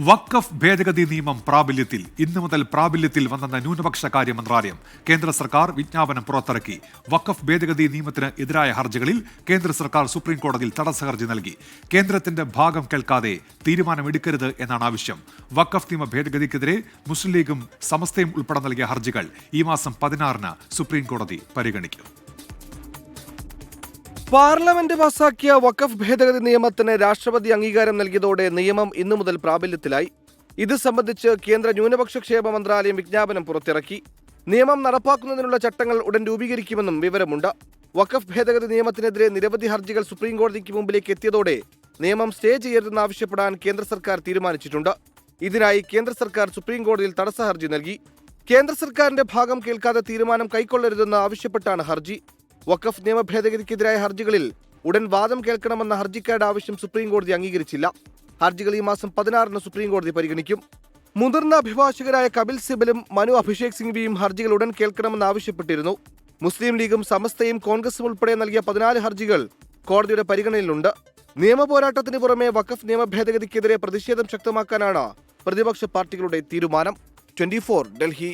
വഖഫ് ഭേദഗതി നിയമം പ്രാബല്യത്തിൽ ഇന്നു മുതൽ പ്രാബല്യത്തിൽ വന്നെന്ന ന്യൂനപക്ഷ കാര്യ മന്ത്രാലയം. കേന്ദ്ര സർക്കാർ വിജ്ഞാപനം പുറത്തിറക്കി. വഖഫ് ഭേദഗതി നിയമത്തിന് എതിരായ ഹർജികളിൽ കേന്ദ്ര സർക്കാർ സുപ്രീം കോടതിയിൽ തടസ്സ ഹർജി നൽകി. കേന്ദ്രത്തിന്റെ ഭാഗം കേൾക്കാതെ തീരുമാനമെടുക്കരുത് എന്നാണ് ആവശ്യം. വഖഫ് നിയമ ഭേദഗതിക്കെതിരെ മുസ്ലിം ലീഗും സമസ്തയും ഉൾപ്പെടെ നൽകിയ ഹർജികൾ ഈ മാസം 16-ന് സുപ്രീം കോടതി പരിഗണിക്കും. പാർലമെന്റ് പാസാക്കിയ വഖഫ് ഭേദഗതി നിയമത്തിന് രാഷ്ട്രപതി അംഗീകാരം നൽകിയതോടെ നിയമം ഇന്നു മുതൽ പ്രാബല്യത്തിലായി. ഇത് സംബന്ധിച്ച് കേന്ദ്ര ന്യൂനപക്ഷ ക്ഷേമ മന്ത്രാലയം വിജ്ഞാപനം പുറത്തിറക്കി. നിയമം നടപ്പാക്കുന്നതിനുള്ള ചട്ടങ്ങൾ ഉടൻ രൂപീകരിക്കുമെന്നും വിവരമുണ്ട്. വഖഫ് ഭേദഗതി നിയമത്തിനെതിരെ നിരവധി ഹർജികൾ സുപ്രീം കോടതിക്ക് മുമ്പിലേക്ക് എത്തിയതോടെ നിയമം സ്റ്റേ ചെയ്യരുതെന്നാവശ്യപ്പെടാൻ കേന്ദ്ര സർക്കാർ തീരുമാനിച്ചിട്ടുണ്ട്. ഇതിനായി കേന്ദ്ര സർക്കാർ സുപ്രീം കോടതിയിൽ തടസ്സ ഹർജി നൽകി. കേന്ദ്ര സർക്കാരിന്റെ ഭാഗം കേൾക്കാതെ തീരുമാനം കൈക്കൊള്ളരുതെന്ന് ആവശ്യപ്പെട്ടാണ് ഹർജി. വഖഫ് നിയമ ഭേദഗതിക്കെതിരായ ഹർജികളിൽ ഉടൻ വാദം കേൾക്കണമെന്ന ഹർജിക്കാരുടെ ആവശ്യം സുപ്രീം കോടതി അംഗീകരിച്ചില്ല. ഹർജികൾ ഈ മാസം 16-ന് സുപ്രീം കോടതി പരിഗണിക്കും. മുതിർന്ന അഭിഭാഷകരായ കപിൽ സിബലും മനു അഭിഷേക് സിംഗ്വിയും ഹർജികൾ ഉടൻ കേൾക്കണമെന്ന് ആവശ്യപ്പെട്ടിരുന്നു. മുസ്ലിം ലീഗും സമസ്തയും കോൺഗ്രസും ഉൾപ്പെടെ നൽകിയ 14 ഹർജികൾ കോടതിയുടെ പരിഗണനയിലുണ്ട്. നിയമ പോരാട്ടത്തിന് പുറമെ വഖഫ് നിയമ ഭേദഗതിക്കെതിരെ പ്രതിഷേധം ശക്തമാക്കാനാണ് പ്രതിപക്ഷ പാർട്ടികളുടെ തീരുമാനം. 24 ഡൽഹി.